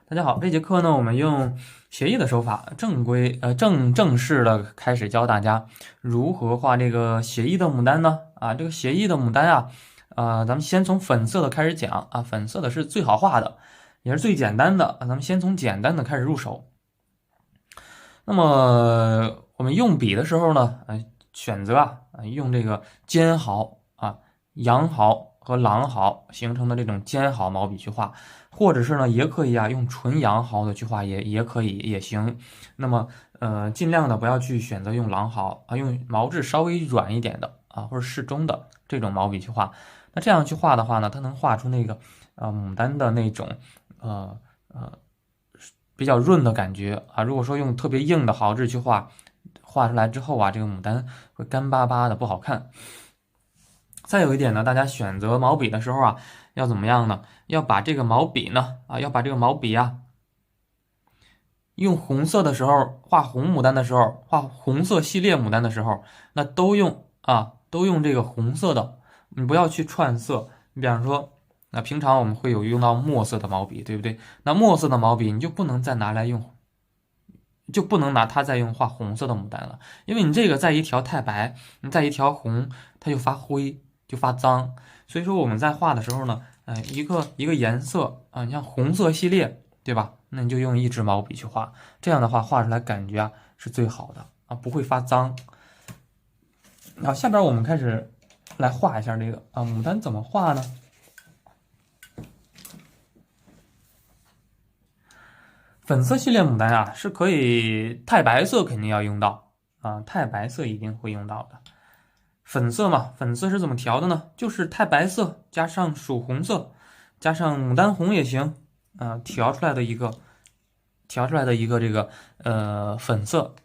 大家好，这节课呢，我们用协议的手法，正式的开始教大家如何画这个协议的牡丹呢？这个协议的牡丹啊，咱们先从粉色的开始讲啊，粉色的是最好画的，也是最简单的，咱们先从简单的开始入手。那么我们用笔的时候呢，选择用这个尖毫羊毫和狼毫形成的这种尖毫毛笔去画，或者是呢，也可以用纯羊毫的去画也可以也行。那么尽量的不要去选择用狼毫用毛质稍微软一点的或者适中的这种毛笔去画。那这样去画的话呢，它能画出那个牡丹的那种比较润的感觉如果说用特别硬的毫质去画出来之后这个牡丹会干巴巴的不好看。再有一点呢，大家选择毛笔的时候要怎么样呢？要把这个毛笔呢用红色的时候画红牡丹的时候，画红色系列牡丹的时候，那都用这个红色的，你不要去串色。你比方说，那平常我们会有用到墨色的毛笔，对不对？那墨色的毛笔你就不能再拿来用，就不能拿它再用画红色的牡丹了，因为你这个再一调太白，你再一调红，它就发灰，就发脏。所以说我们在画的时候呢，一个颜色你像红色系列，对吧？那你就用一支毛笔去画，这样的话画出来感觉是最好的不会发脏。下边我们开始来画一下这个牡丹怎么画呢？粉色系列牡丹是可以，太白色肯定要用到太白色一定会用到的。粉色嘛，粉色是怎么调的呢？就是太白色加上曙红色加上牡丹红也行调出来的一个这个粉色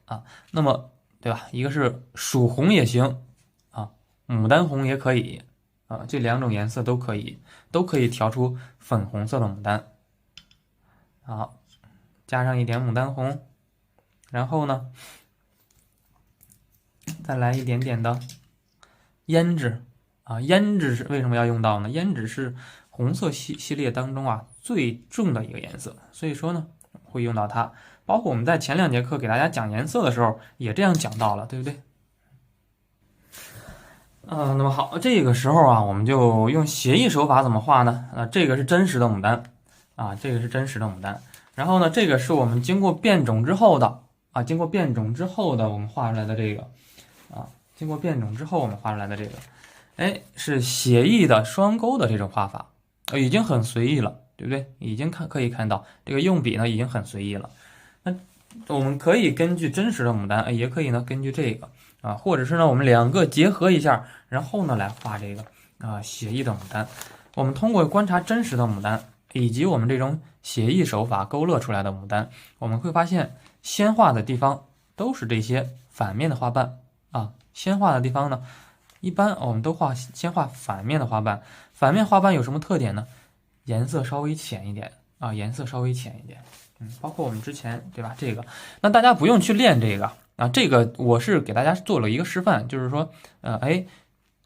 那么对吧？一个是曙红也行牡丹红也可以这两种颜色都可以调出粉红色的牡丹。好，加上一点牡丹红，然后呢，再来一点点的胭脂胭脂是为什么要用到呢？胭脂是红色系列当中最重的一个颜色，所以说呢会用到它。包括我们在前2节课给大家讲颜色的时候也这样讲到了，对不对？那么好，这个时候我们就用协议手法怎么画呢？这个是真实的牡丹这个是真实的牡丹。然后呢，这个是我们经过变种之后的经过变种之后的我们画出来的这个经过变种之后我们画出来的这个是协议的双钩的这种画法已经很随意了，对不对？已经可以看到这个用笔呢已经很随意了。那我们可以根据真实的牡丹也可以呢根据这个或者是呢我们两个结合一下，然后呢来画这个协议的牡丹。我们通过观察真实的牡丹以及我们这种协议手法勾勒出来的牡丹，我们会发现先画的地方都是这些反面的花瓣先画的地方呢一般我们都先画反面的花瓣。反面花瓣有什么特点呢？颜色稍微浅一点颜色稍微浅一点包括我们之前对吧这个，那大家不用去练这个这个我是给大家做了一个示范，就是说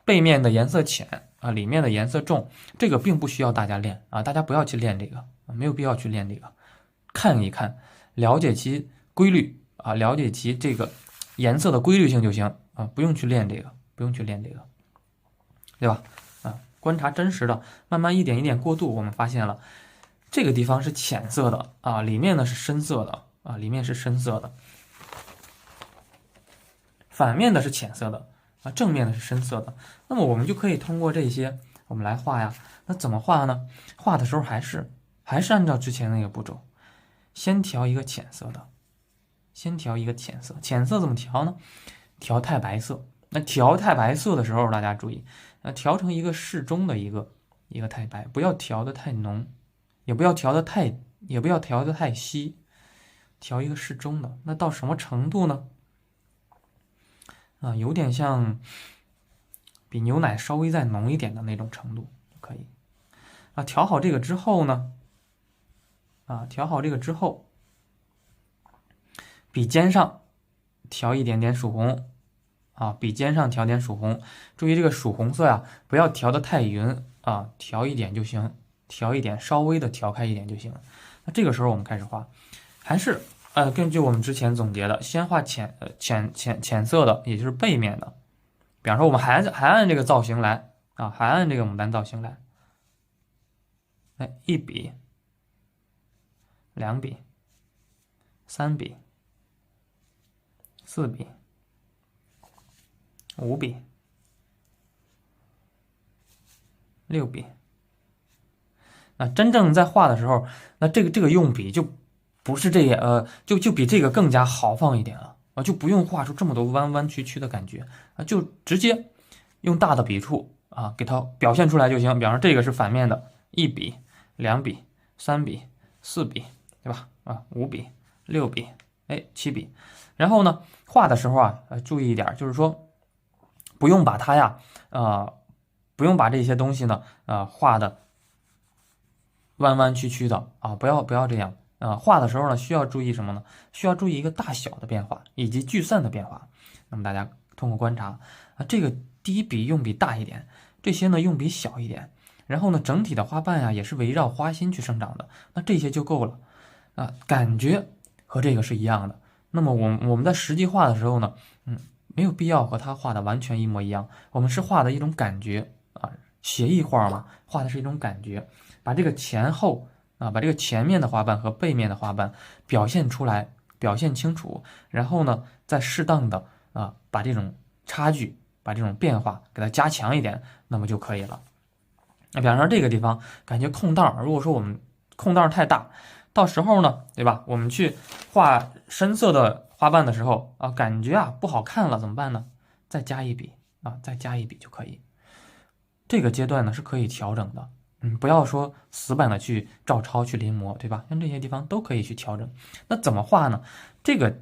背面的颜色浅里面的颜色重，这个并不需要大家练大家不要去练这个没有必要去练这个，看一看，了解其规律了解其这个颜色的规律性就行不用去练这个，不用去练这个，对吧？观察真实的，慢慢一点一点过渡，我们发现了这个地方是浅色的里面呢是深色的里面是深色的，反面的是浅色的正面的是深色的。那么我们就可以通过这些我们来画那怎么画呢？画的时候还是按照之前那个步骤，先调一个浅色的，先调一个浅色。浅色怎么调呢？调太白色。那调太白色的时候，大家注意调成一个适中的一个太白，不要调的太浓，也不要调的太稀，调一个适中的。那到什么程度呢？有点像比牛奶稍微再浓一点的那种程度就可以调好这个之后呢笔尖上调一点点曙红笔尖上调点曙红。注意这个曙红色不要调的太匀调一点就行，调一点，稍微的调开一点就行。那这个时候我们开始画，还是根据我们之前总结的，先画浅色的，也就是背面的。比方说我们还按这个造型来啊，还按这个牡丹造型来，一笔、2笔、3笔、4笔、5笔、6笔。那真正在画的时候，那这个用笔就不是这样，就比这个更加豪放一点了啊，就不用画出这么多弯弯曲曲的感觉啊，就直接用大的笔触啊给它表现出来就行。比方说这个是反面的，一笔、2笔、3笔、4笔，对吧？啊，5笔、6笔，7笔。然后呢，画的时候啊，注意一点，就是说不用把它呀，不用把这些东西呢，画的弯弯曲曲的啊，不要这样啊。画的时候呢，需要注意什么呢？需要注意一个大小的变化以及聚散的变化。那么大家通过观察啊，这个第一笔用笔大一点，这些呢用笔小一点，然后呢整体的花瓣呀也是围绕花心去生长的，那这些就够了啊，感觉和这个是一样的。那么我们在实际画的时候呢，没有必要和它画的完全一模一样，我们是画的一种感觉啊，写意画嘛，画的是一种感觉。把这个前后啊，把这个前面的花瓣和背面的花瓣表现出来，表现清楚，然后呢，再适当的把这种差距，把这种变化给它加强一点，那么就可以了。那比方说这个地方感觉空档，如果说我们空档太大，到时候呢，对吧？我们去画深色的花瓣的时候啊，感觉不好看了，怎么办呢？再加一笔啊，再加一笔就可以。这个阶段呢是可以调整的。不要说死板的去照抄去临摹，对吧？像这些地方都可以去调整。那怎么画呢？这个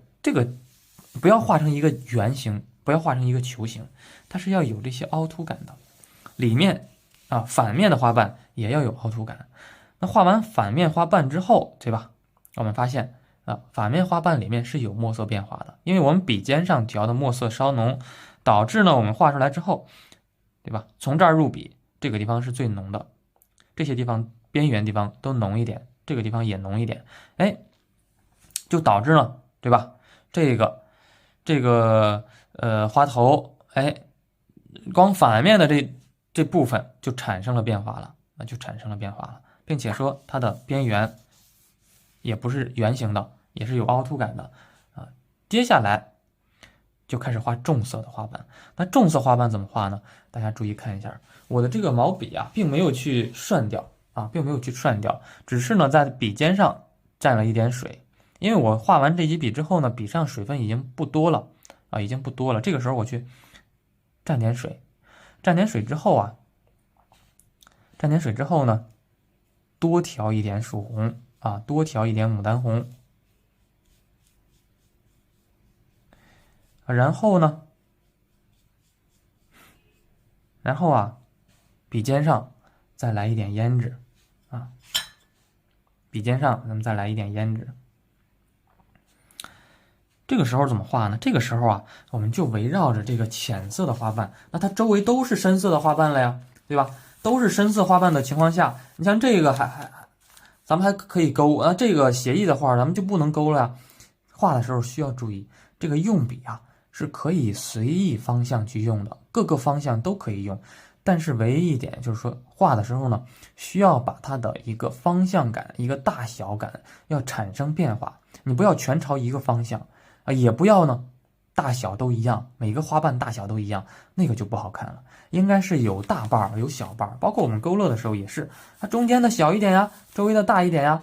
不要画成一个圆形，不要画成一个球形，它是要有这些凹凸感的。里面反面的花瓣也要有凹凸感。那画完反面花瓣之后，对吧？我们发现反面花瓣里面是有墨色变化的，因为我们笔尖上调的墨色稍浓，导致呢我们画出来之后，对吧？从这儿入笔，这个地方是最浓的。这些地方边缘地方都浓一点，这个地方也浓一点，就导致呢，对吧？这个花头，光反面的这部分就产生了变化了，并且说它的边缘也不是圆形的，也是有凹凸感的啊。接下来就开始画重色的花瓣。那重色花瓣怎么画呢？大家注意看一下，我的这个毛笔并没有去涮掉只是呢在笔尖上蘸了一点水，因为我画完这几笔之后呢，笔上水分已经不多了这个时候我去蘸点水之后呢，多调一点曙红多调一点牡丹红，然后笔尖上再来一点胭脂笔尖上咱们再来一点胭脂。这个时候怎么画呢？这个时候我们就围绕着这个浅色的花瓣，那它周围都是深色的花瓣了呀，对吧？都是深色花瓣的情况下，你像这个咱们还可以勾这个写意的画咱们就不能勾了呀。画的时候需要注意，这个用笔是可以随意方向去用的，各个方向都可以用，但是唯一一点就是说，画的时候呢，需要把它的一个方向感、一个大小感要产生变化，你不要全朝一个方向也不要呢大小都一样，每个花瓣大小都一样，那个就不好看了。应该是有大瓣有小瓣，包括我们勾勒的时候也是，它中间的小一点呀，周围的大一点呀，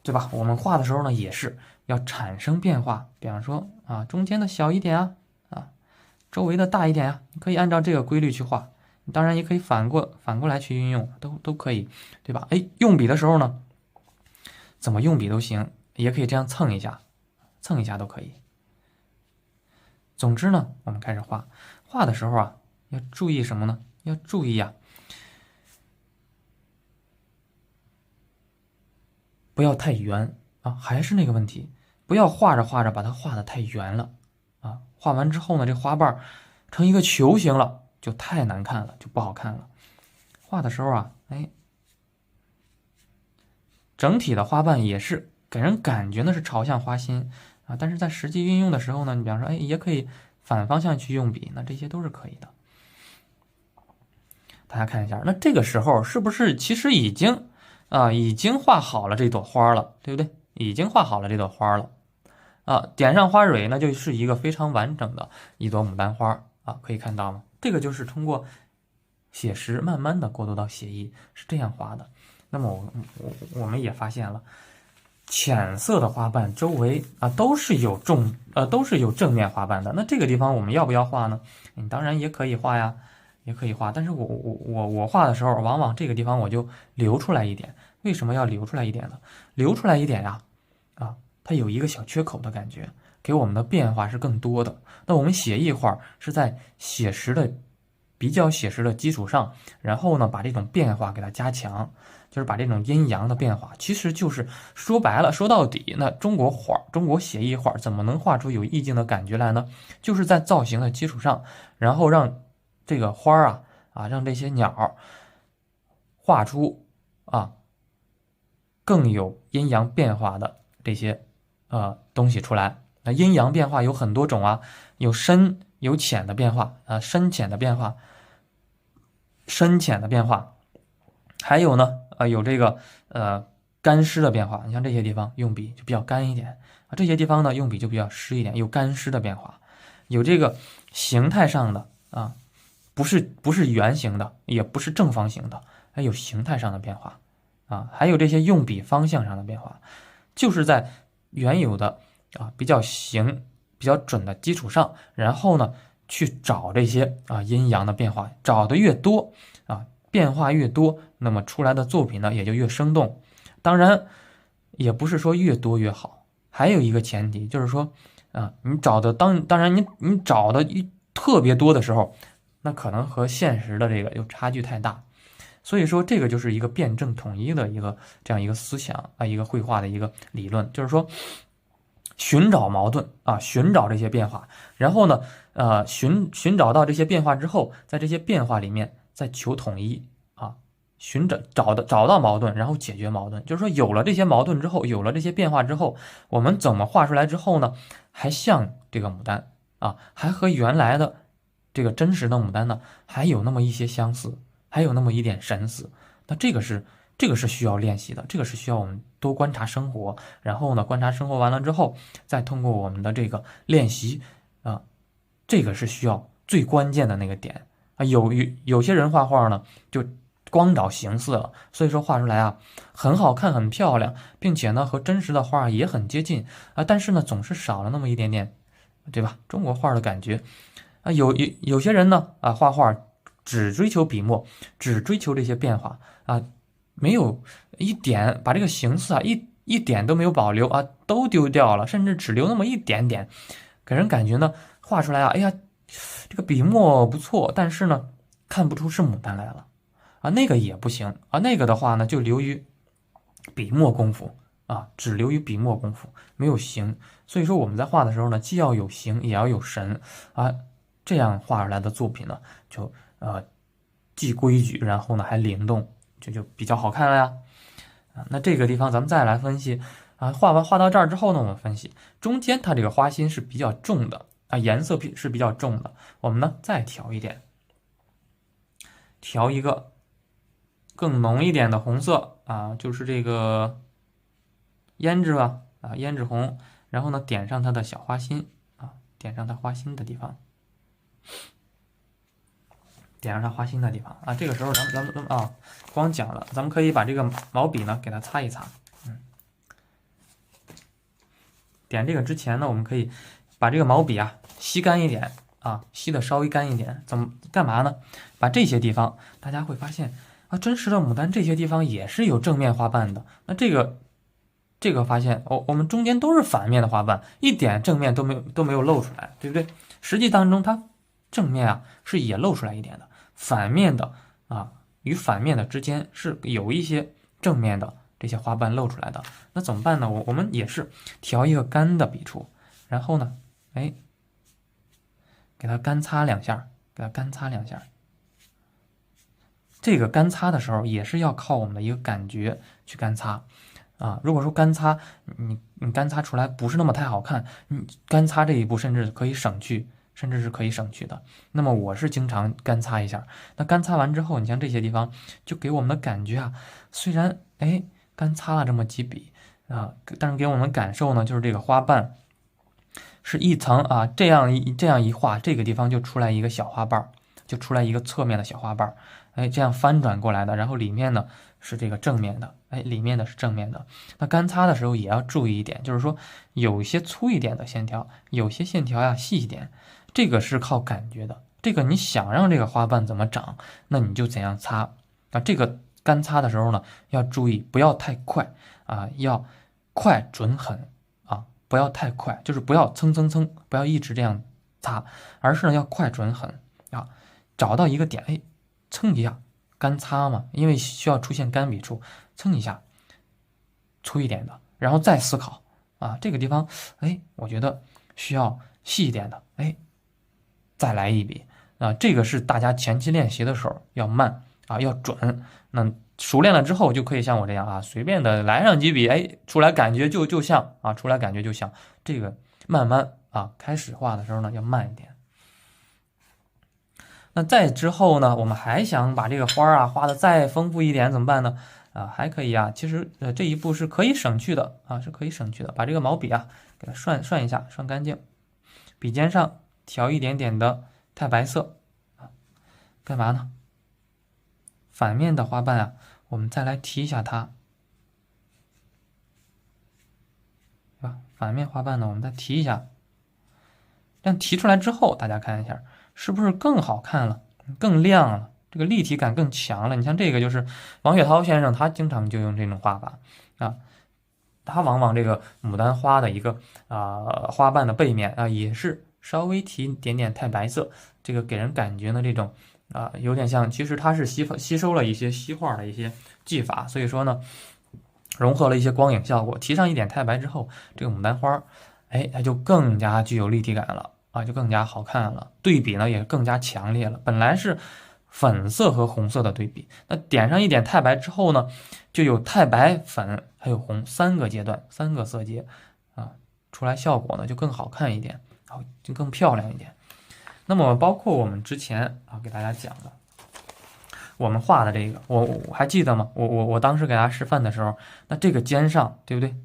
对吧？我们画的时候呢也是要产生变化，比方说中间的小一点周围的大一点呀，你可以按照这个规律去画，当然也可以反过来去运用，都可以，对吧？用笔的时候呢，怎么用笔都行，也可以这样蹭一下都可以。总之呢，我们开始画的时候要注意什么呢？要注意不要太圆还是那个问题，不要画着画着把它画得太圆了画完之后呢，这花瓣成一个球形了，就太难看了，就不好看了。画的时候整体的花瓣也是给人感觉呢是朝向花心啊，但是在实际运用的时候呢，你比方说，也可以反方向去用笔，那这些都是可以的。大家看一下，那这个时候是不是其实已经画好了这朵花了，对不对？已经画好了这朵花了啊，点上花蕊，那就是一个非常完整的一朵牡丹花啊，可以看到吗？这个就是通过写实慢慢的过渡到写意，是这样画的。那么我们也发现了，浅色的花瓣周围都是有正面花瓣的。那这个地方我们要不要画呢？你当然也可以画呀，也可以画。但是我画的时候，往往这个地方我就留出来一点。为什么要留出来一点呢？留出来一点呀，它有一个小缺口的感觉，给我们的变化是更多的。那我们写意画是在比较写实的基础上，然后呢，把这种变化给它加强。就是把这种阴阳的变化，其实就是说白了，说到底，那中国写意画怎么能画出有意境的感觉来呢？就是在造型的基础上，然后让这个花让这些鸟画出更有阴阳变化的这些东西出来。那阴阳变化有很多种啊，有深有浅的变化深浅的变化，还有呢有这个干湿的变化。你像这些地方用笔就比较干一点这些地方呢用笔就比较湿一点，有干湿的变化，有这个形态上的不是圆形的，也不是正方形的，还有形态上的变化还有这些用笔方向上的变化，就是在原有的比较准的基础上，然后呢去找这些阴阳的变化，找的越多变化越多，那么出来的作品呢也就越生动。当然也不是说越多越好，还有一个前提就是说你找的当然你找的特别多的时候，那可能和现实的这个有差距太大。所以说这个就是一个辩证统一的这样一个思想一个绘画的一个理论，就是说寻找矛盾寻找这些变化，然后呢寻找到这些变化之后，在这些变化里面再求统一找到矛盾，然后解决矛盾。就是说有了这些矛盾之后，有了这些变化之后，我们怎么画出来之后呢还像这个牡丹还和原来的这个真实的牡丹呢还有那么一些相似，还有那么一点神似。那这个是需要练习的，这个是需要我们多观察生活，然后呢观察生活完了之后，再通过我们的这个练习这个是需要最关键的那个点有些人画画呢就光找形似了，所以说画出来很好看很漂亮，并且呢和真实的画也很接近但是呢总是少了那么一点点，对吧？中国画的感觉有些人呢画画只追求笔墨，只追求这些变化没有一点把这个形似一点都没有保留都丢掉了，甚至只留那么一点点，给人感觉呢画出来哎呀这个笔墨不错，但是呢看不出是牡丹来了那个也不行那个的话呢就流于笔墨功夫只流于笔墨功夫，没有形。所以说我们在画的时候呢，既要有形也要有神这样画出来的作品呢就既规矩，然后呢还灵动，就比较好看了呀那这个地方咱们再来分析画到这儿之后呢，我们分析中间它这个花心是比较重的颜色是比较重的，我们呢再调一点，调一个更浓一点的红色就是这个胭脂吧胭脂红，然后呢点上它的小花心点上它花心的地方，点上它花心的地方这个时候咱们光讲了，咱们可以把这个毛笔呢给它擦一擦点这个之前呢，我们可以把这个毛笔吸干一点吸的稍微干一点，干嘛呢？把这些地方大家会发现真实的牡丹这些地方也是有正面花瓣的，那这个发现我们中间都是反面的花瓣，一点正面都没有露出来，对不对？实际当中它正面是也露出来一点的，反面的与反面的之间是有一些正面的这些花瓣露出来的。那怎么办呢？我们也是调一个干的笔触，然后呢给它干擦两下，这个干擦的时候也是要靠我们的一个感觉去干擦啊。如果说干擦，你干擦出来不是那么太好看，干擦这一步甚至可以省去，甚至是可以省去的。那么我是经常干擦一下，那干擦完之后，你像这些地方就给我们的感觉啊，虽然干擦了这么几笔啊，但是给我们的感受呢，就是这个花瓣是一层啊，这样一画，这个地方就出来一个小花瓣，就出来一个侧面的小花瓣，这样翻转过来的，然后里面呢是这个正面的，里面的是正面的。那干擦的时候也要注意一点，就是说有一些粗一点的线条，有些线条呀细一点，这个是靠感觉的。这个你想让这个花瓣怎么长，那你就怎样擦啊。这个干擦的时候呢，要注意不要太快啊，要快准狠啊，不要太快，就是不要蹭蹭蹭，不要一直这样擦，而是呢要快准狠啊，找到一个点，蹭一下。干擦嘛，因为需要出现干笔触，蹭一下，粗一点的，然后再思考啊，这个地方，我觉得需要细一点的，再来一笔啊，这个是大家前期练习的时候要慢啊，要准，那熟练了之后就可以像我这样啊，随便的来上几笔，出来感觉就像啊，出来感觉就像这个慢慢啊，开始画的时候呢要慢一点。那再之后呢，我们还想把这个花啊画的再丰富一点，怎么办呢？啊，还可以啊，其实这一步是可以省去的啊，是可以省去的。把这个毛笔啊给它涮一下，涮干净，笔尖上调一点点的太白色啊，干嘛呢？反面的花瓣啊，我们再来提一下它，对吧？反面花瓣呢，我们再提一下，这样提出来之后，大家看一下。是不是更好看了，更亮了，这个立体感更强了？你像这个就是王雪涛先生，他经常就用这种画法啊，他往往这个牡丹花的一个花瓣的背面啊，也是稍微提一点点太白色，这个给人感觉呢这种有点像，其实它是吸收了一些西画的一些技法，所以说呢融合了一些光影效果，提上一点太白之后，这个牡丹花它就更加具有立体感了。就更加好看了，对比呢也更加强烈了。本来是粉色和红色的对比，那点上一点太白之后呢，就有太白、粉还有红三个阶段，三个色阶啊，出来效果呢就更好看一点，然后就更漂亮一点。那么包括我们之前给大家讲的，我们画的这个，我还记得吗？我当时给大家示范的时候，那这个尖上对不对？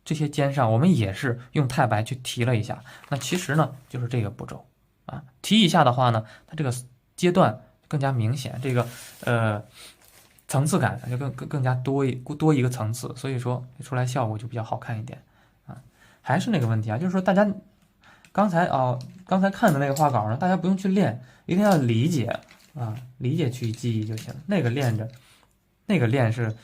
这些尖上，我们也是用太白去提了一下。那其实呢，就是这个步骤啊。提一下的话呢，它这个阶段更加明显，这个层次感就更加多一个层次，所以说出来效果就比较好看一点啊。还是那个问题啊，就是说大家刚才看的那个画稿呢，大家不用去练，一定要理解啊，理解去记忆就行。那个练着，那个练是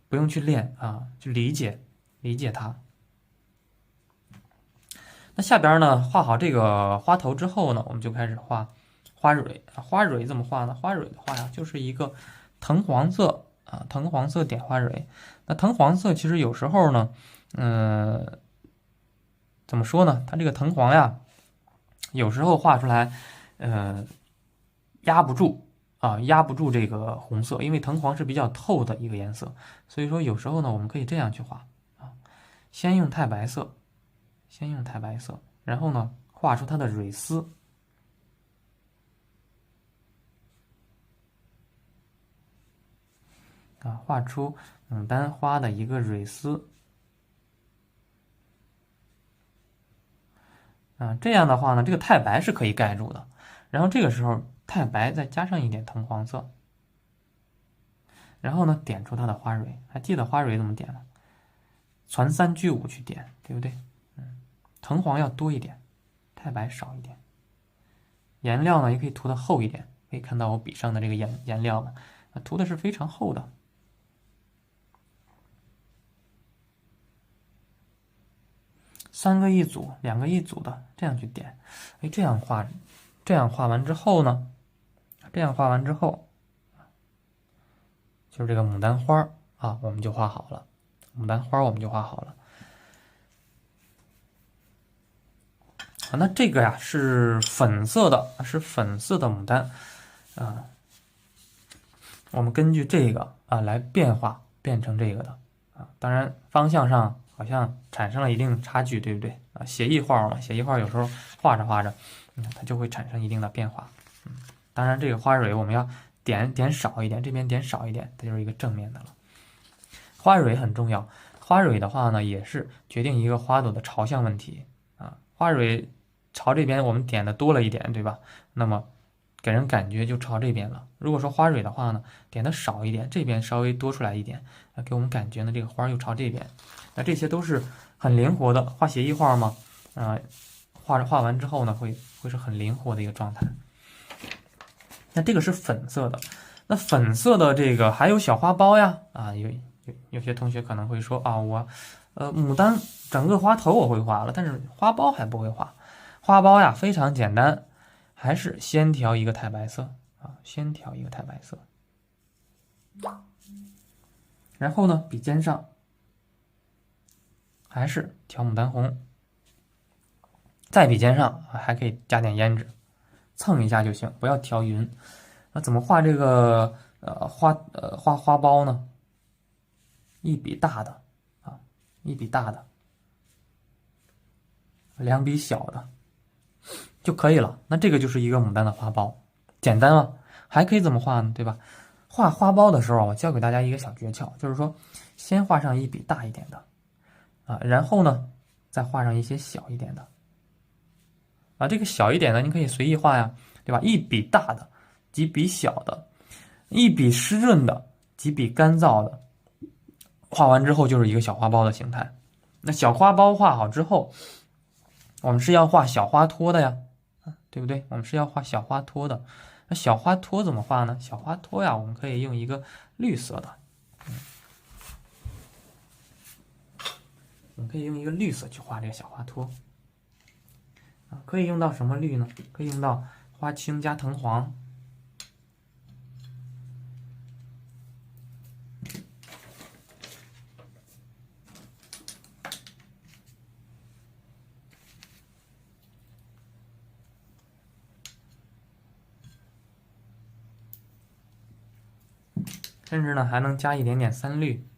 不用去练啊，去理解它。那下边呢，画好这个花头之后呢，我们就开始画花蕊。花蕊怎么画呢？花蕊的话呀，就是一个藤黄色啊，藤黄色点花蕊。那藤黄色其实有时候呢，怎么说呢？它这个藤黄呀，有时候画出来，压不住。压不住这个红色，因为藤黄是比较透的一个颜色，所以说有时候呢，我们可以这样去画啊，先用太白色，然后呢，画出它的蕊丝，画出牡丹花的一个蕊丝，这样的话呢，这个太白是可以盖住的，然后这个时候太白再加上一点藤黄色。然后呢，点出它的花蕊，还记得花蕊怎么点吗？传3聚5去点，对不对？藤黄要多一点，太白少一点。颜料呢，也可以涂的厚一点，可以看到我笔上的这个颜料嘛，涂的是非常厚的。3个一组，2个一组的，这样去点。这样画完之后呢，就是这个牡丹花我们就画好了。那这个呀是粉色的牡丹我们根据这个来变化变成这个的啊。当然方向上好像产生了一定差距，对不对啊？写意画嘛，写意画有时候画着画着，它就会产生一定的变化。当然这个花蕊我们要点少一点，这边点少一点，它就是一个正面的了。花蕊很重要，花蕊的话呢，也是决定一个花朵的朝向问题啊。花蕊朝这边我们点的多了一点，对吧？那么给人感觉就朝这边了。如果说花蕊的话呢，点的少一点，这边稍微多出来一点，给我们感觉呢这个花又朝这边。那这些都是很灵活的，画写意画嘛，画完之后呢，会是很灵活的一个状态。那这个是粉色的，那粉色的这个还有小花苞呀，有些同学可能会说啊，我牡丹整个花头我会画了，但是花苞还不会画。花苞呀非常简单，还是先调一个太白色啊，先调一个太白色，然后呢笔尖上还是调牡丹红，在笔尖上还可以加点胭脂，蹭一下就行，不要调匀。那怎么画这个花苞呢？一笔大的啊，一笔大的，两笔小的就可以了。那这个就是一个牡丹的花苞，简单啊。还可以怎么画呢？对吧？画花苞的时候，我教给大家一个小诀窍，就是说先画上一笔大一点的啊，然后呢再画上一些小一点的啊。这个小一点的你可以随意画呀，对吧？一笔大的，几笔小的，一笔湿润的，几笔干燥的，画完之后就是一个小花苞的形态。那小花苞画好之后，我们是要画小花托的呀，对不对？我们是要画小花托的。那小花托怎么画呢？小花托呀，我们可以用一个绿色的，我们可以用一个绿色去画这个小花托啊。可以用到什么绿呢？可以用到花青加藤黄。甚至呢还能加一点点三绿，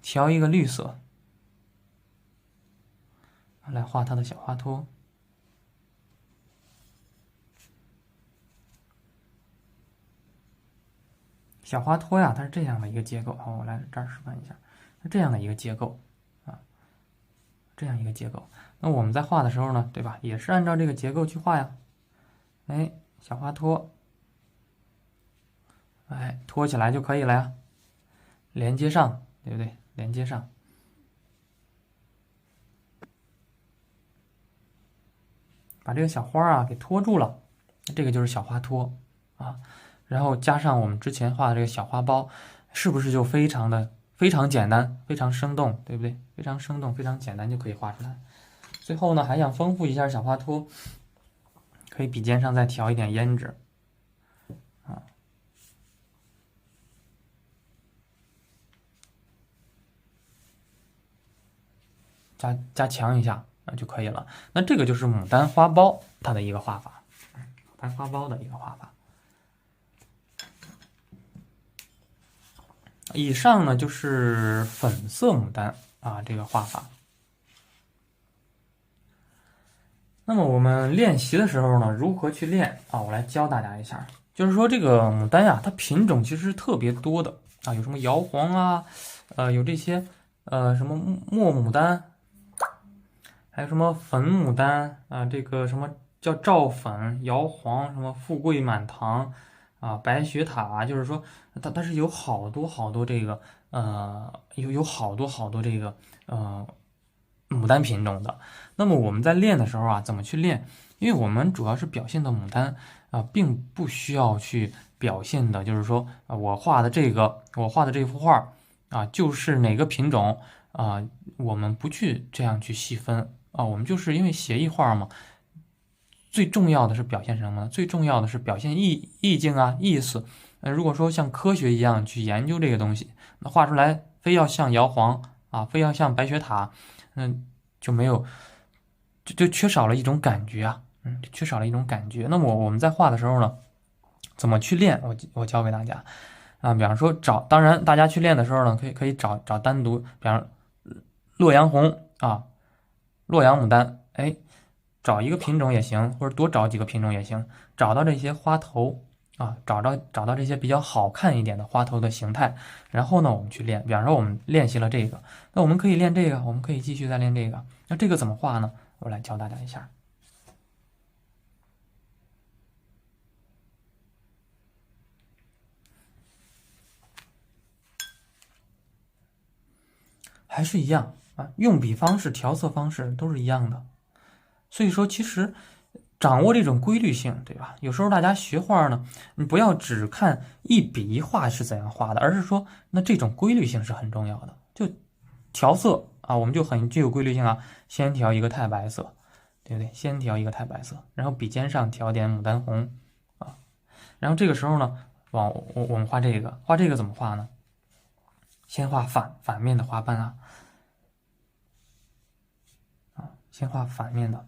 调一个绿色来画它的小花托。小花托呀，它是这样的一个结构。好，我来这儿示范一下，是这样的一个结构啊，这样一个结构。那我们在画的时候呢，对吧？也是按照这个结构去画呀。哎，小花托，哎，托起来就可以了呀，连接上，对不对？连接上，把这个小花啊给托住了，这个就是小花托啊。然后加上我们之前画的这个小花苞，是不是就非常简单，非常生动，对不对？非常生动，非常简单就可以画出来。最后呢，还想丰富一下小花托，可以笔尖上再调一点胭脂啊，加强一下就可以了。那这个就是牡丹花苞它的一个画法，牡丹花苞的一个画法。以上呢就是粉色牡丹啊这个画法。那么我们练习的时候呢，如何去练啊？我来教大家一下。就是说这个牡丹呀，它品种其实是特别多的啊，有什么摇黄啊，有这些什么墨牡丹，还有什么粉牡丹啊，这个什么叫赵粉、摇黄，什么富贵满堂啊，白雪塔，就是说它是有好多这个有好多这个牡丹品种的。那么我们在练的时候啊，怎么去练？因为我们主要是表现的牡丹并不需要去表现的，就是说我画的这幅画就是哪个品种我们不去这样去细分我们就是因为写意画嘛，最重要的是表现什么呢？最重要的是表现意境啊，意思。如果说像科学一样去研究这个东西，那画出来非要像摇黄非要像白雪塔，就没有就缺少了一种感觉啊，缺少了一种感觉。那么我们在画的时候呢，怎么去练？我教给大家啊，比方说当然大家去练的时候呢，可以找单独，比方洛阳红啊，洛阳牡丹，哎，找一个品种也行，或者多找几个品种也行，找到这些花头啊，找到这些比较好看一点的花头的形态，然后呢，我们去练。比方说我们练习了这个，那我们可以练这个，我们可以继续再练这个。那这个怎么画呢？我来教大家一下。还是一样啊，用笔方式、调色方式都是一样的。所以说，其实掌握这种规律性，对吧？有时候大家学画呢，你不要只看一笔一画是怎样画的，而是说，那这种规律性是很重要的。就调色啊，我们就很具有规律性啊。先调一个太白色，对不对？先调一个太白色，然后笔尖上调点牡丹红啊。然后这个时候呢，我们画这个怎么画呢？先画反面的花瓣啊，先画反面的。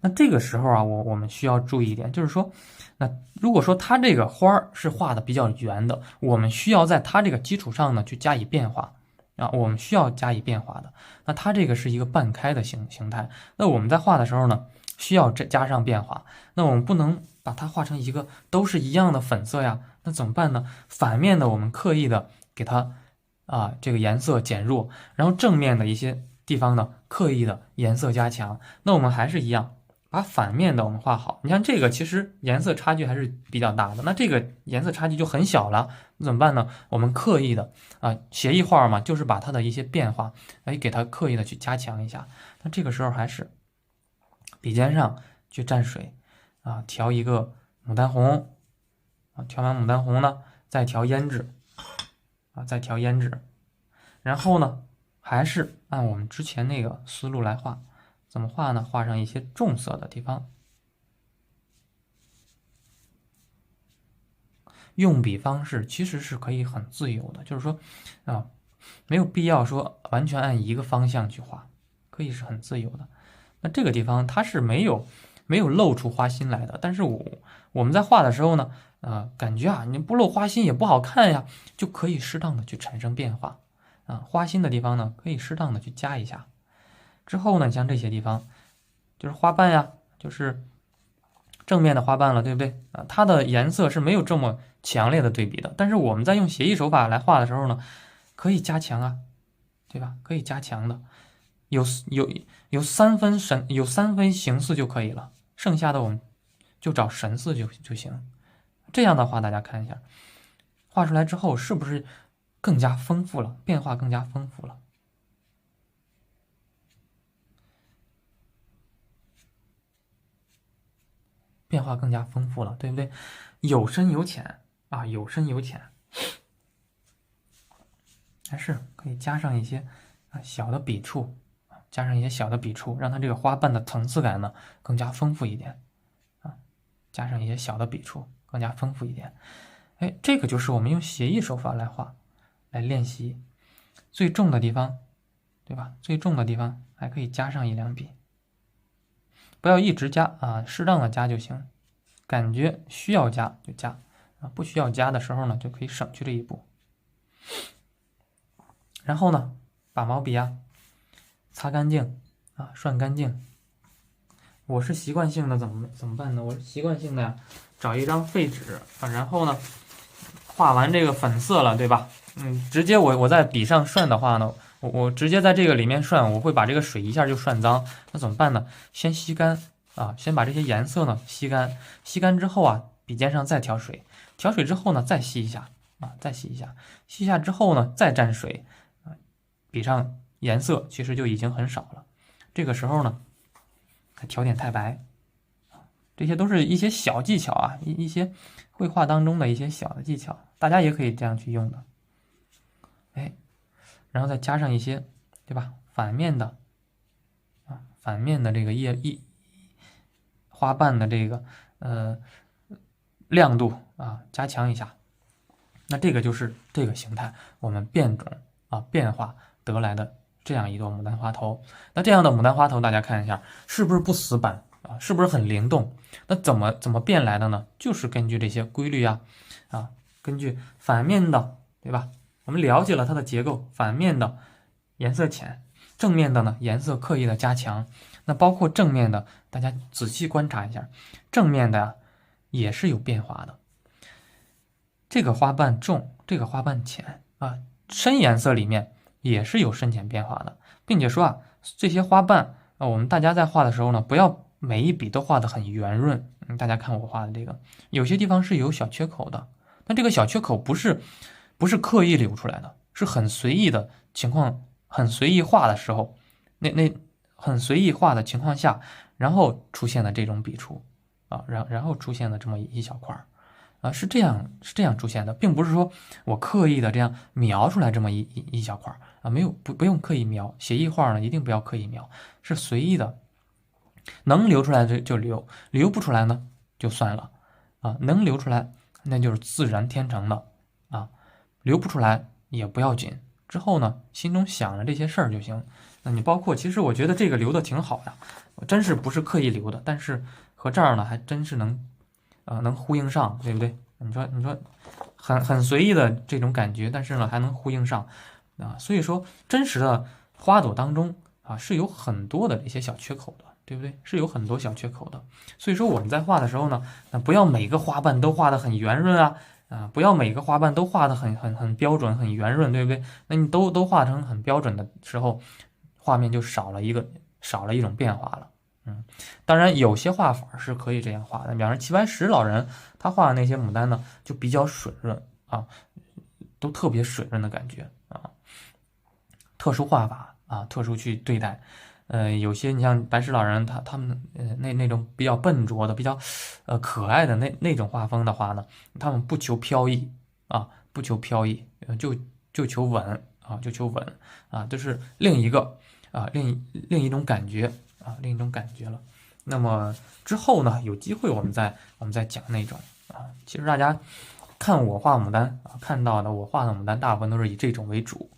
那这个时候啊，我们需要注意一点，就是说，那如果说它这个花是画的比较圆的，我们需要在它这个基础上呢去加以变化啊，我们需要加以变化的。那它这个是一个半开的形态，那我们在画的时候呢，需要加上变化。那我们不能把它画成一个都是一样的粉色呀，那怎么办呢？反面的我们刻意的给它这个颜色减弱，然后正面的一些地方呢刻意的颜色加强。那我们还是一样。把反面的我们画好，你看这个其实颜色差距还是比较大的，那这个颜色差距就很小了，怎么办呢？我们刻意的写意画嘛，就是把它的一些变化，给它刻意的去加强一下。那这个时候还是笔尖上去蘸水调一个牡丹红调完牡丹红呢，再调胭脂再调胭脂，然后呢，还是按我们之前那个思路来画。怎么画呢？画上一些重色的地方，用笔方式其实是可以很自由的，就是说没有必要说完全按一个方向去画，可以是很自由的。那这个地方它是没有露出花心来的，但是我们在画的时候呢，感觉你不露花心也不好看呀，就可以适当的去产生变化花心的地方呢，可以适当的去加一下。之后呢，像这些地方，就是花瓣呀，就是正面的花瓣了，对不对它的颜色是没有这么强烈的对比的。但是我们在用写意手法来画的时候呢，可以加强对吧？可以加强的，有三分形似就可以了，剩下的我们就找神似就行。这样的话，大家看一下，画出来之后是不是更加丰富了，变化更加丰富了？变化更加丰富了，对不对？有深有浅有深有浅，还是可以加上一些小的笔触，让它这个花瓣的层次感呢更加丰富一点加上一些小的笔触，更加丰富一点。哎，这个就是我们用写意手法来画，来练习最重的地方，对吧？最重的地方还可以加上一两笔。不要一直加适当的加就行，感觉需要加就加不需要加的时候呢，就可以省去这一步。然后呢，把毛笔擦干净涮干净。我是习惯性的怎么办呢？我是习惯性的找一张废纸然后呢，画完这个粉色了，对吧？直接我在笔上涮的话呢，我直接在这个里面涮，我会把这个水一下就涮脏。那怎么办呢？先吸干先把这些颜色呢吸干，吸干之后笔尖上再调水，调水之后呢再吸一下再吸一下，吸一下之后呢再蘸水笔上颜色其实就已经很少了。这个时候呢，再调点太白这些都是一些小技巧一些绘画当中的一些小的技巧，大家也可以这样去用的。然后再加上一些，对吧？反面的这个花瓣的这个亮度加强一下。那这个就是这个形态我们变种变化得来的这样一朵牡丹花头。那这样的牡丹花头大家看一下是不是不死板是不是很灵动？那怎么变来的呢？就是根据这些规律根据反面的，对吧？我们了解了它的结构，反面的颜色浅，正面的呢颜色刻意的加强。那包括正面的，大家仔细观察一下，正面的也是有变化的。这个花瓣重，这个花瓣浅深颜色里面也是有深浅变化的，并且说这些花瓣我们大家在画的时候呢，不要每一笔都画得很圆润。大家看我画的这个，有些地方是有小缺口的，但这个小缺口不是刻意留出来的，是很随意的情况，很随意画的时候，很随意画的情况下，然后出现的这种笔触然后出现的这么一小块是这样出现的，并不是说我刻意的这样描出来这么一小块没有不用刻意描，写意画呢一定不要刻意描，是随意的，能留出来就留，留不出来呢就算了能留出来那就是自然天成的留不出来也不要紧，之后呢心中想着这些事儿就行。那你包括其实我觉得这个留的挺好的，我真是不是刻意留的，但是和这儿呢还真是能呼应上，对不对？你说很随意的这种感觉，但是呢还能呼应上所以说真实的花朵当中是有很多的这些小缺口的，对不对？是有很多小缺口的。所以说我们在画的时候呢，不要每个花瓣都画得很圆润不要每个花瓣都画得很标准很圆润，对不对？那你都画成很标准的时候，画面就少了一种变化了。当然有些画法是可以这样画的，比方说齐白石老人他画的那些牡丹呢，就比较水润都特别水润的感觉特殊画法特殊去对待。有些你像白石老人他们那种比较笨拙的、比较可爱的那种画风的话呢，他们不求飘逸不求飘逸，就求稳就求稳这是另一个另一种感觉另一种感觉了。那么之后呢，有机会我们再讲那种其实大家看我画牡丹看到的我画的牡丹大部分都是以这种为主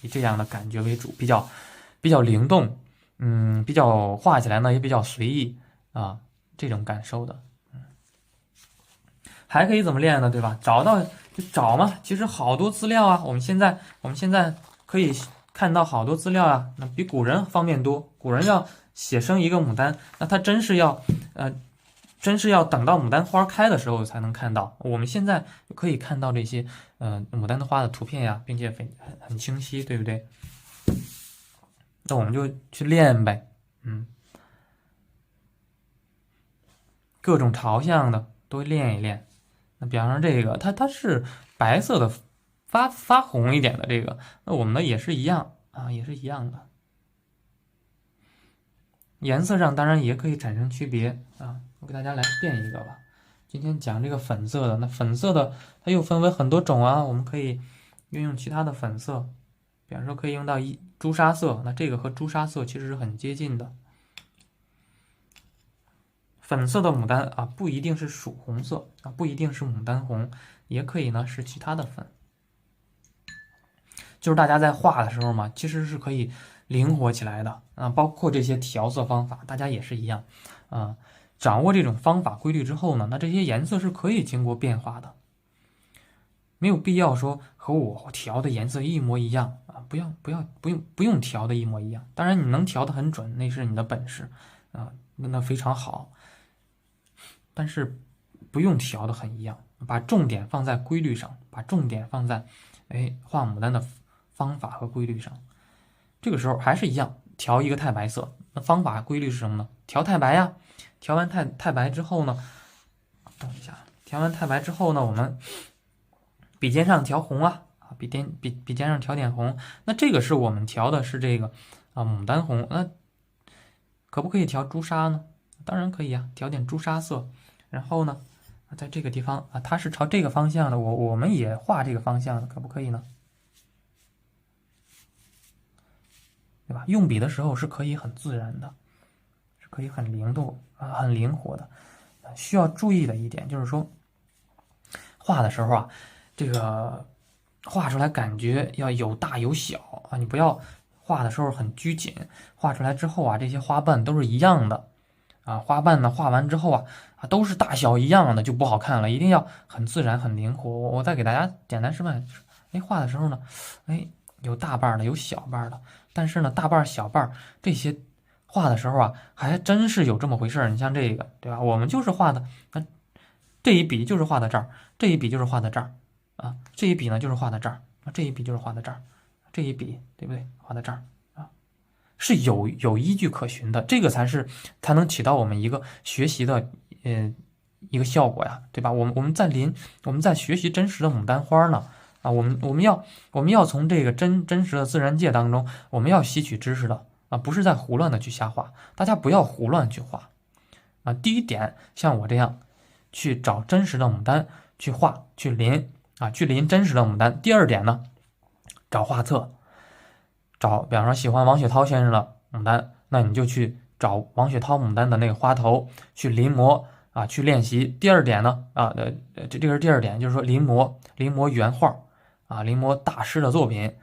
以这样的感觉为主，比较灵动。比较画起来呢也比较随意这种感受的。还可以怎么练呢？对吧？找到就找嘛。其实好多资料我们现在可以看到好多资料那比古人方便多。古人要写生一个牡丹，那他真是要等到牡丹花开的时候才能看到。我们现在可以看到这些牡丹的花的图片并且很清晰，对不对？那我们就去练呗，各种朝向的都练一练。那比方说这个，它是白色的，发红一点的这个，那我们呢也是一样也是一样的。颜色上当然也可以产生区别我给大家来变一个吧。今天讲这个粉色的，那粉色的它又分为很多种我们可以运用其他的粉色。比方说可以用到朱砂色，那这个和朱砂色其实是很接近的。粉色的牡丹不一定是曙红色不一定是牡丹红，也可以呢是其他的粉。就是大家在画的时候嘛，其实是可以灵活起来的包括这些调色方法，大家也是一样掌握这种方法规律之后呢，那这些颜色是可以经过变化的。没有必要说和我调的颜色一模一样不用调的一模一样。当然你能调的很准，那是你的本事那非常好。但是不用调的很一样，把重点放在规律上，把重点放在画牡丹的方法和规律上。这个时候还是一样，调一个太白色，那方法规律是什么呢？调太白调完太白之后呢，等一下，调完太白之后呢，我们笔尖上调红笔尖上调点红。那这个是我们调的是这个牡丹红，那可不可以调朱砂呢？当然可以调点朱砂色。然后呢，在这个地方它是朝这个方向的，我们也画这个方向的，可不可以呢？对吧？用笔的时候是可以很自然的，是可以很灵动很灵活的。需要注意的一点就是说，画的时候这个画出来感觉要有大有小啊，你不要画的时候很拘谨，画出来之后啊，这些花瓣都是一样的啊，花瓣呢画完之后都是大小一样的就不好看了，一定要很自然很灵活。我再给大家简单示范，画的时候呢，有大瓣的有小瓣的，但是呢大瓣小瓣这些画的时候还真是有这么回事儿。你像这个对吧，我们就是画的这一笔就是画到这儿，这一笔就是画到这儿啊，这一笔呢就是画到这儿，这一笔就是画到这儿，这一笔对不对？画到这儿啊，是有依据可循的，这个才能起到我们一个学习的一个效果呀，对吧？我们在学习真实的牡丹花呢啊，我们要从这个真实的自然界当中，我们要吸取知识的啊，不是在胡乱的去瞎画，大家不要胡乱去画啊。第一点，像我这样去找真实的牡丹去画去临啊，去临真实的牡丹。第二点呢，找画册，比方说喜欢王雪涛先生的牡丹，那你就去找王雪涛牡丹的那个花头去临摹啊，去练习。第二点呢，这个是第二点，就是说临摹原画啊，临摹大师的作品。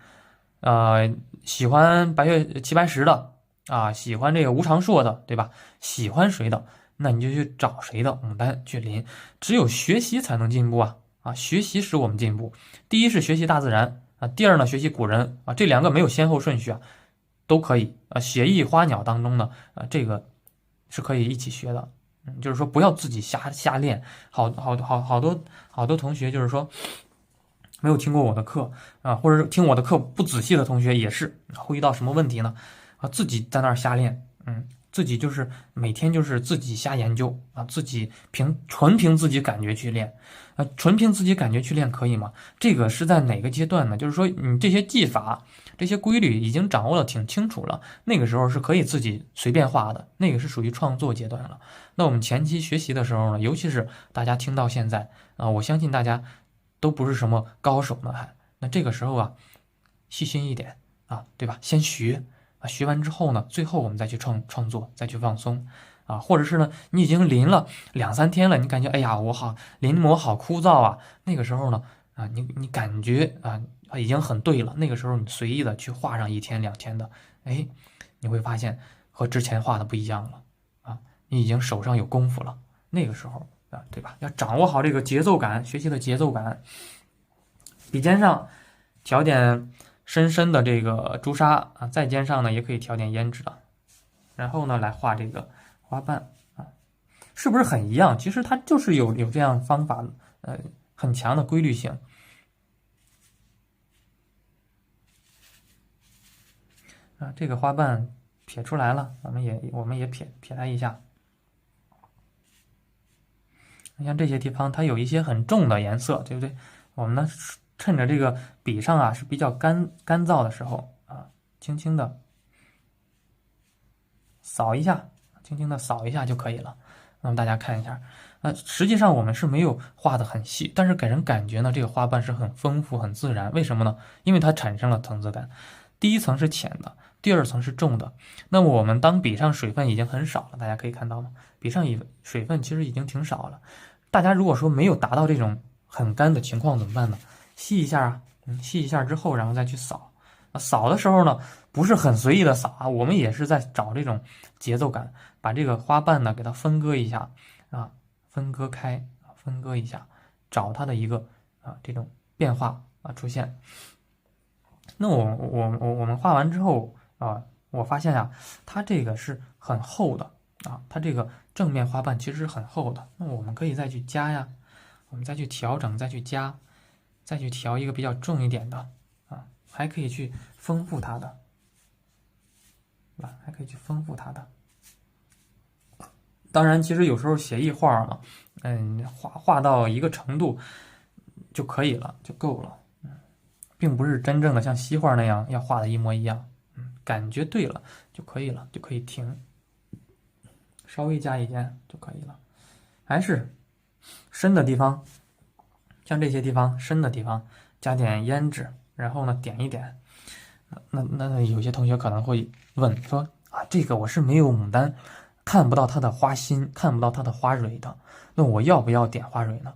喜欢齐白石的啊，喜欢这个吴长硕的，对吧？喜欢谁的，那你就去找谁的牡丹去临。只有学习才能进步啊，学习使我们进步。第一是学习大自然啊，第二呢学习古人啊，这两个没有先后顺序都可以啊。写意花鸟当中呢这个是可以一起学的。就是说不要自己瞎练。好多同学就是说没有听过我的课啊，或者是听我的课不仔细的同学也是会遇到什么问题呢？自己在那儿瞎练，自己就是每天就是自己瞎研究啊，自己纯凭自己感觉去练啊，纯凭自己感觉去练可以吗？这个是在哪个阶段呢？就是说你这些技法、这些规律已经掌握的挺清楚了，那个时候是可以自己随便画的，那个是属于创作阶段了。那我们前期学习的时候呢，尤其是大家听到现在啊，我相信大家都不是什么高手呢，那这个时候细心一点啊，对吧？先学。学完之后呢，最后我们再去创作，再去放松啊，或者是呢，你已经临了2-3天了，你感觉哎呀，我临摹好枯燥那个时候呢你感觉已经很对了，那个时候你随意的去画上1天2天的，你会发现和之前画的不一样了你已经手上有功夫了，那个时候对吧？要掌握好这个节奏感，学习的节奏感。笔尖上调点深的这个朱砂在尖上呢也可以调点胭脂的，然后呢来画这个花瓣是不是很一样？其实它就是有这样方法很强的规律性这个花瓣撇出来了，我们也撇它一下。像这些地方它有一些很重的颜色，对不对？我们呢趁着这个笔上是比较干燥的时候轻轻的扫一下，就可以了。那么大家看一下实际上我们是没有画的很细，但是给人感觉呢这个花瓣是很丰富很自然。为什么呢？因为它产生了层次感。第一层是浅的，第二层是重的。那么我们当笔上水分已经很少了，大家可以看到吗？笔上水分其实已经挺少了。大家如果说没有达到这种很干的情况怎么办呢？吸一下吸一下之后，然后再去扫。扫的时候呢，不是很随意的扫我们也是在找这种节奏感，把这个花瓣呢给它分割一下分割开，分割一下，找它的一个这种变化出现。那我们画完之后我发现它这个是很厚的它这个正面花瓣其实是很厚的。那我们可以再去加我们再去调整，再去加，再去调一个比较重一点的还可以去丰富它的，还可以去丰富它的。当然，其实有时候写意画嘛，画到一个程度就可以了，就够了，并不是真正的像西画那样要画的一模一样，感觉对了就可以了，就可以停，稍微加一点就可以了。还是深的地方，像这些地方深的地方加点胭脂，然后呢点一点。那有些同学可能会问说这个我是没有牡丹，看不到它的花心，看不到它的花蕊的，那我要不要点花蕊呢？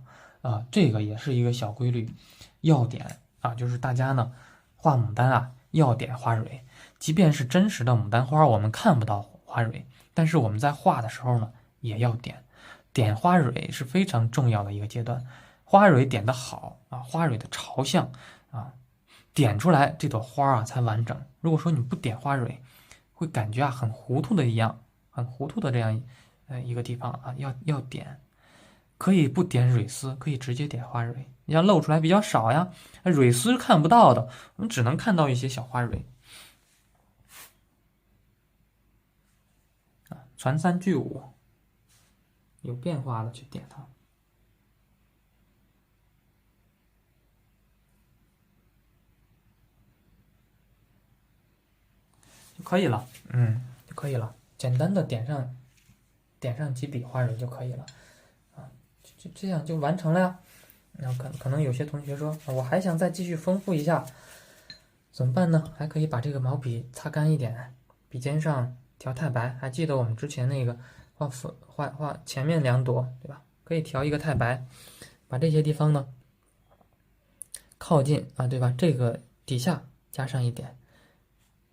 这个也是一个小规律。要点啊，就是大家呢画牡丹啊要点花蕊，即便是真实的牡丹花，我们看不到花蕊，但是我们在画的时候呢也要点花蕊是非常重要的一个阶段。花蕊点得好啊，花蕊的朝向啊，点出来这朵花啊才完整。如果说你不点花蕊，会感觉啊很糊涂的一样，很糊涂的这样一个地方啊，要点。可以不点蕊丝，可以直接点花蕊，你要露出来比较少呀，蕊丝看不到的，我们只能看到一些小花蕊啊。传三聚五，有变化的去点它就可以了，就可以了，简单的点上几笔花蕊就可以了啊，就这样就完成了呀。然后可能有些同学说，我还想再继续丰富一下，怎么办呢？还可以把这个毛笔擦干一点，笔尖上调太白。还记得我们之前那个画前面2朵，对吧？可以调一个太白，把这些地方呢靠近啊，对吧？这个底下加上一点，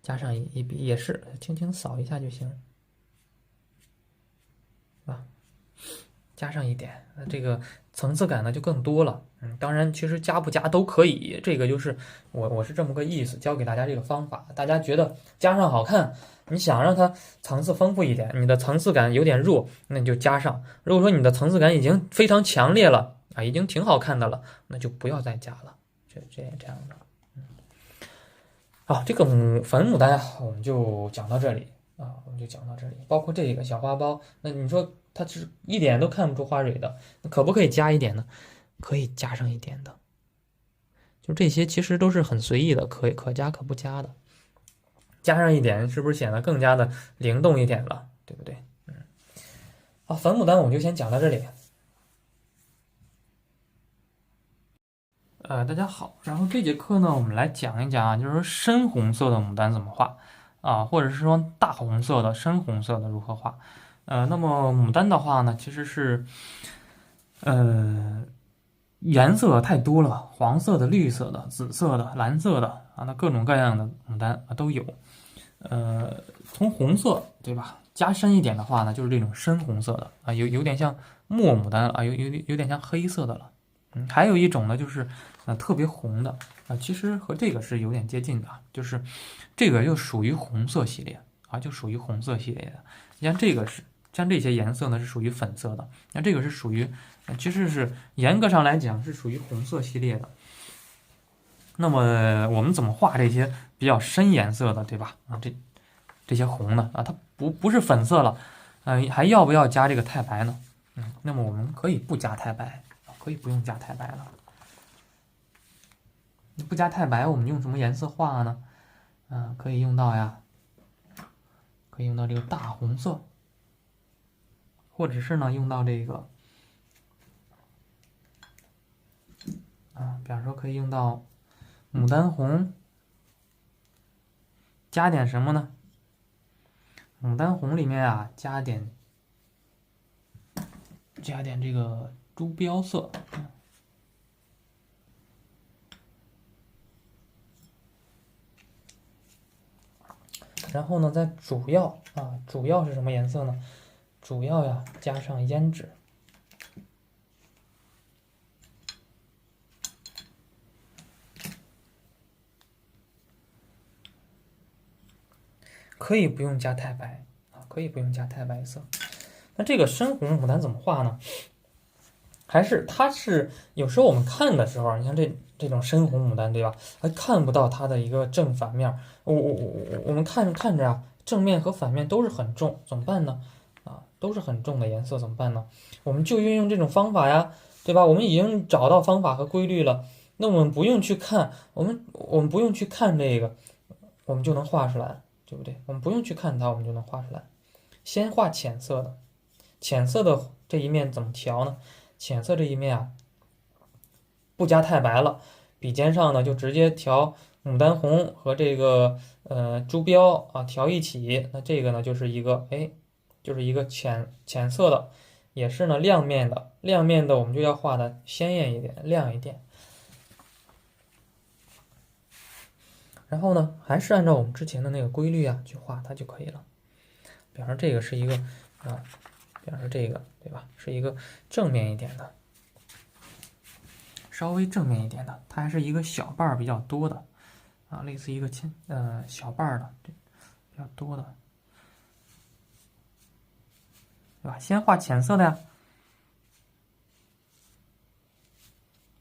加上一笔，也是轻轻扫一下就行，是吧？加上一点，这个层次感呢就更多了。当然，其实加不加都可以，这个就是我是这么个意思，教给大家这个方法。大家觉得加上好看，你想让它层次丰富一点，你的层次感有点弱，那你就加上。如果说你的层次感已经非常强烈了啊，已经挺好看的了，那就不要再加了，这样的。好，这个粉牡丹啊，我们就讲到这里啊，我们就讲到这里。包括这个小花苞，那你说它是一点都看不出花蕊的，那可不可以加一点呢？可以加上一点的。就这些其实都是很随意的，可加可不加的。加上一点，是不是显得更加的灵动一点了？对不对？好，粉牡丹我们就先讲到这里。大家好，然后这节课呢，我们来讲一讲啊，就是说深红色的牡丹怎么画啊，或者是说大红色的、深红色的如何画。那么牡丹的话呢，其实是颜色太多了，黄色的、绿色的、紫色的、蓝色的啊，那各种各样的牡丹啊都有。从红色对吧，加深一点的话呢，就是这种深红色的啊，有点像墨牡丹啊，有点像黑色的了。还有一种呢，就是特别红的啊，其实和这个是有点接近的，就是这个就属于红色系列啊，就属于红色系列的。像这个是像这些颜色呢是属于粉色的，那这个是属于其实是严格上来讲是属于红色系列的。那么我们怎么画这些比较深颜色的，对吧？啊，这些红的啊，它不是粉色了，还要不要加这个太白呢？那么我们可以不加太白。可以不用加太白了，不加太白，我们用什么颜色画呢？可以用到呀，可以用到这个大红色，或者是呢用到这个比方说可以用到牡丹红，加点什么呢？牡丹红里面啊加点这个朱标色。然后呢，在主要是什么颜色呢？主要呀加上胭脂，可以不用加太白啊，可以不用加太白色。那这个深红牡丹怎么画呢？它是有时候我们看的时候，你像这种深红牡丹，对吧？还看不到它的一个正反面。我们看着啊，正面和反面都是很重，怎么办呢？都是很重的颜色，怎么办呢？我们就运用这种方法呀，对吧？我们已经找到方法和规律了，那我们不用去看，我们不用去看这个，我们就能画出来，对不对？我们不用去看它，我们就能画出来。先画浅色的，浅色的这一面怎么调呢？浅色这一面啊，不加太白了，笔尖上呢就直接调牡丹红和这个朱标啊调一起，那这个呢就是一个浅色的，也是呢亮面的，亮面的我们就要画的鲜艳一点，亮一点。然后呢，还是按照我们之前的那个规律啊去画它就可以了。比方说这个是一个啊，比方说这个对吧，是一个正面一点的，稍微正面一点的，它还是一个小瓣比较多的啊，类似一个小瓣的，比较多的，对吧？先画浅色的呀，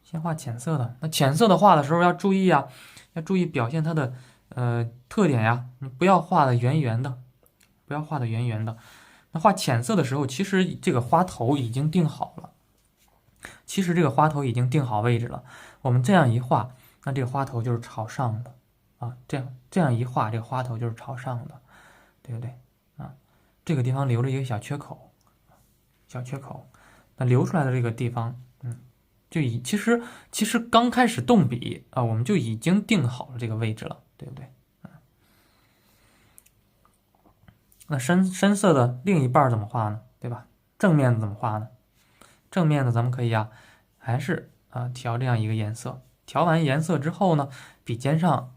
先画浅色的。那浅色的画的时候要注意啊，要注意表现它的特点呀，你不要画的圆圆的，不要画的圆圆的。那画浅色的时候，其实这个花头已经定好了，其实这个花头已经定好位置了。我们这样一画，那这个花头就是朝上的啊，这样一画，这个花头就是朝上的，对不对啊？这个地方留了一个小缺口，小缺口，那留出来的这个地方，其实刚开始动笔啊，我们就已经定好了这个位置了，对不对？那深色的另一半怎么画呢？对吧？正面的怎么画呢？正面的咱们可以呀，还是调这样一个颜色。调完颜色之后呢，笔尖上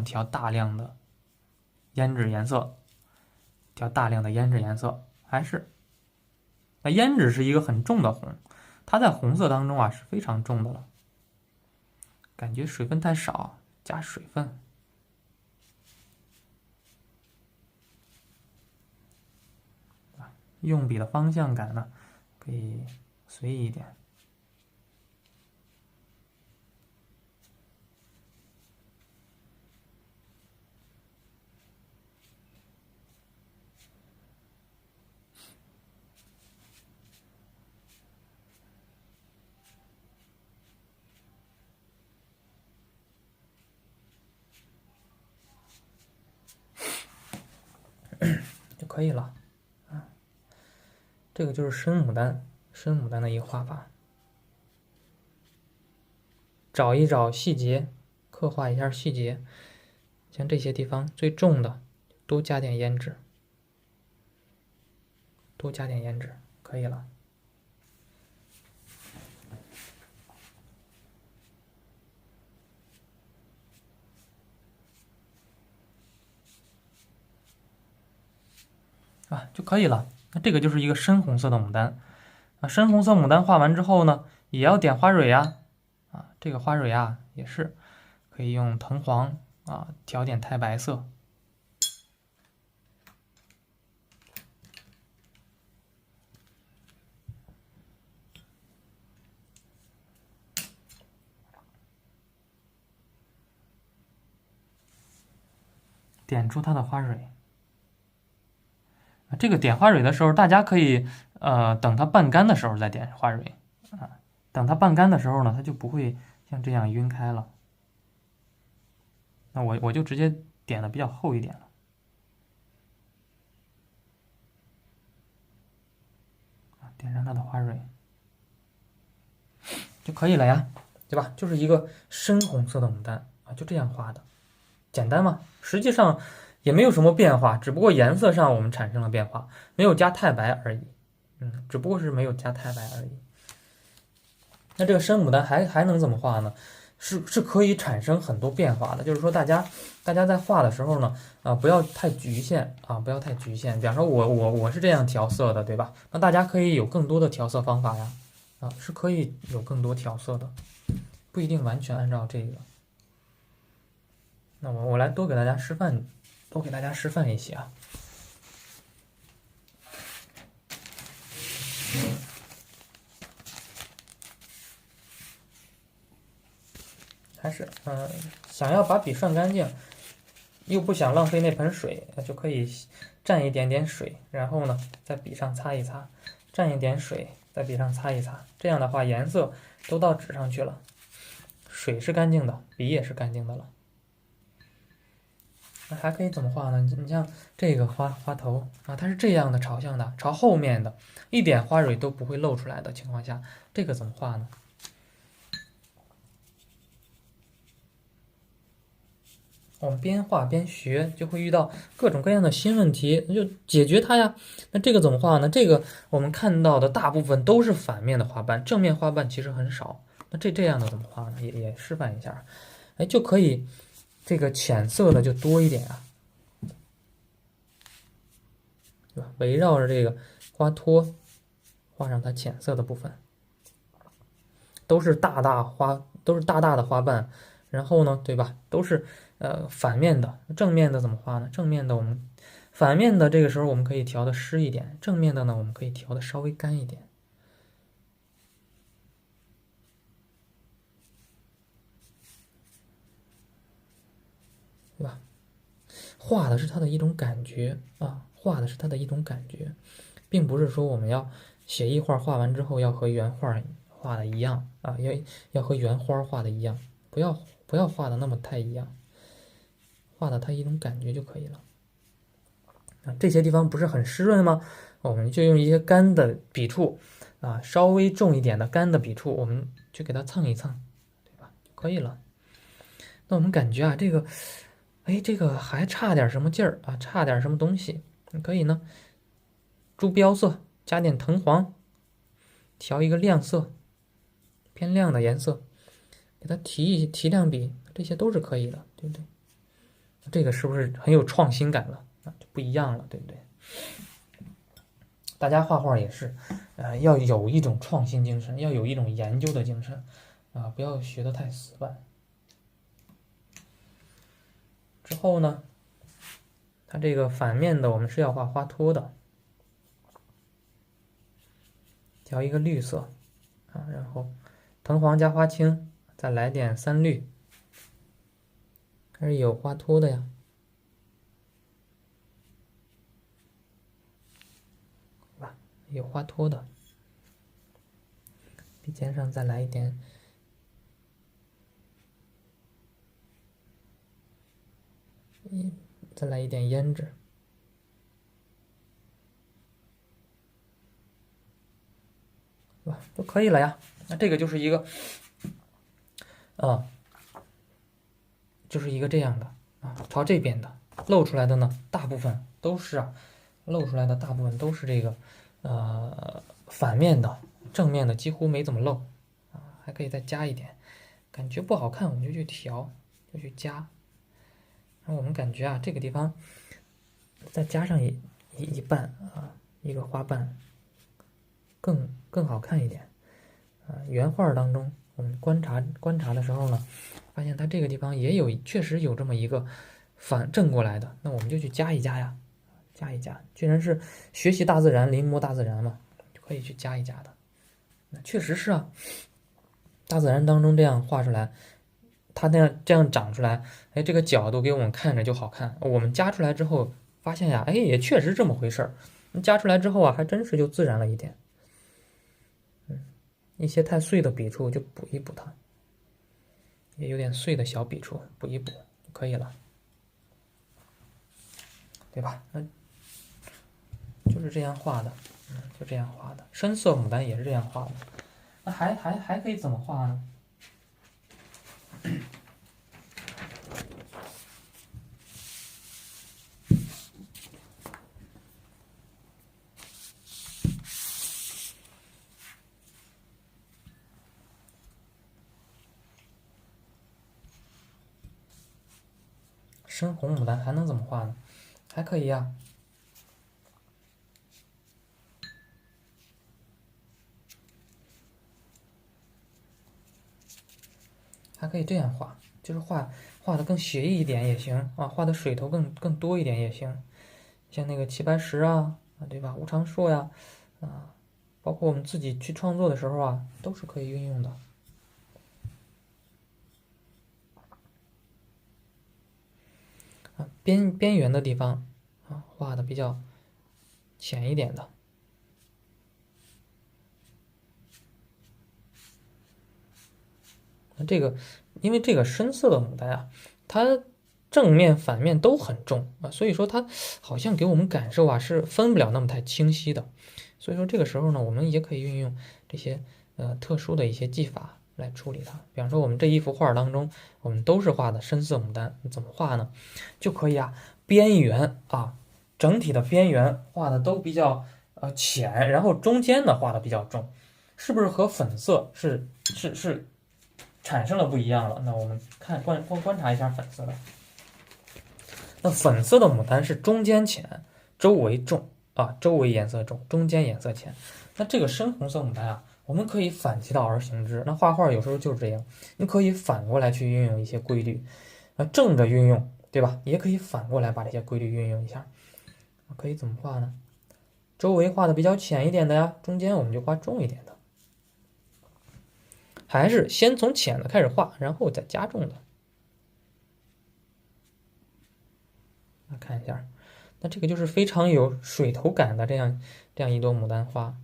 调大量的胭脂颜色，调大量的胭脂颜色，还是那胭脂是一个很重的红，它在红色当中啊是非常重的了。感觉水分太少，加水分。用笔的方向感呢，可以随意一点。就可以了啊。这个就是深牡丹的一个画法。找一找细节，刻画一下细节，像这些地方最重的，多加点胭脂，多加点胭脂，可以了。就可以了。那这个就是一个深红色的牡丹啊。深红色牡丹画完之后呢，也要点花蕊呀。这个花蕊啊也是可以用藤黄调点太白色。点出它的花蕊。这个点花蕊的时候，大家可以等它半干的时候再点花蕊啊。等它半干的时候呢，它就不会像这样晕开了。那我就直接点的比较厚一点了，点上它的花蕊就可以了呀，对吧？就是一个深红色的牡丹啊，就这样画的，简单嘛。实际上也没有什么变化，只不过颜色上我们产生了变化，没有加太白而已。只不过是没有加太白而已。那这个深牡丹还能怎么画呢？是可以产生很多变化的。就是说，大家在画的时候呢，不要太局限啊，不要太局限。比方说我是这样调色的，对吧？那大家可以有更多的调色方法呀，是可以有更多调色的，不一定完全按照这个。那我来多给大家示范一些啊。还是想要把笔涮干净，又不想浪费那盆水，就可以蘸一点点水，然后呢在笔上擦一擦，蘸一点水在笔上擦一擦，这样的话颜色都到纸上去了，水是干净的，笔也是干净的了。那还可以怎么画呢？你像这个花头啊，它是这样的朝向的，朝后面的，一点花蕊都不会露出来的情况下，这个怎么画呢？我们边画边学，就会遇到各种各样的新问题，那就解决它呀。那这个怎么画呢？这个我们看到的大部分都是反面的花瓣，正面花瓣其实很少。那这样的怎么画呢？也示范一下，就可以这个浅色的就多一点啊，对吧？围绕着这个花托画上它浅色的部分，都是大大的花瓣，然后呢，对吧？都是反面的，正面的怎么画呢？正面的我们反面的这个时候我们可以调的湿一点，正面的呢我们可以调的稍微干一点。对吧？画的是它的一种感觉啊，画的是它的一种感觉，并不是说我们要写意画画完之后要和原画画的一样啊，要和原花画的一样，不要画的那么太一样，画的它一种感觉就可以了。啊，这些地方不是很湿润吗？我们就用一些干的笔触啊，稍微重一点的干的笔触，我们去给它蹭一蹭，对吧？就可以了。那我们感觉啊，这个。哎，这个还差点什么劲儿啊？差点什么东西？你可以呢，朱标色加点藤黄，调一个亮色，偏亮的颜色，给它提亮笔，这些都是可以的，对不对？这个是不是很有创新感了啊？就不一样了，对不对？大家画画也是，要有一种创新精神，要有一种研究的精神啊，不要学得太死板。之后呢？它这个反面的我们是要画花托的，调一个绿色啊，然后藤黄加花青，再来点三绿，还是有花托的呀，对吧？有花托的，笔尖上再来一点，再来一点胭脂。对吧？就可以了呀。那这个就是一个，就是一个这样的啊，朝这边的露出来的呢，大部分都是露出来的大部分都是这个，反面的，正面的几乎没怎么露啊，还可以再加一点，感觉不好看我们就去调，就去加。然后我们感觉啊，这个地方再加上一半啊，一个花瓣，更好看一点。原画当中，我们观察的时候呢，发现它这个地方确实有这么一个正过来的，那我们就去加一加呀，加一加。既然是学习大自然、临摹大自然嘛，就可以去加一加的。那确实是啊，大自然当中这样画出来，它这样长出来，哎，这个角度给我们看着就好看。我们加出来之后发现呀，哎，也确实这么回事儿。加出来之后啊，还真是就自然了一点。一些太碎的笔触就补一补它，也有点碎的小笔触补一补就可以了，对吧？那就是这样画的，就这样画的。深色牡丹也是这样画的。那还可以怎么画呢？深红牡丹还能怎么画呢？还可以呀，还可以这样画，就是画的更写意一点也行啊，画的水头更多一点也行，像那个齐白石啊，对吧？吴长硕呀，包括我们自己去创作的时候啊，都是可以运用的。边缘的地方啊，画的比较浅一点的。这个，因为这个深色的牡丹啊，它正面反面都很重啊，所以说它好像给我们感受啊是分不了那么太清晰的。所以说这个时候呢，我们也可以运用这些特殊的一些技法来处理它。比方说我们这一幅画当中，我们都是画的深色牡丹，怎么画呢？就可以啊，边缘啊，整体的边缘画的都比较浅，然后中间呢画的比较重，是不是和粉色是产生了不一样了。那我们看观察一下粉色的。那粉色的牡丹是中间浅，周围重啊，周围颜色重，中间颜色浅。那这个深红色牡丹啊，我们可以反其道而行之。那画画有时候就是这样，你可以反过来去运用一些规律，正着运用，对吧？也可以反过来把这些规律运用一下。可以怎么画呢？周围画的比较浅一点的呀，中间我们就画重一点的。还是先从浅的开始画，然后再加重的。来看一下，那这个就是非常有水头感的这样一朵牡丹花，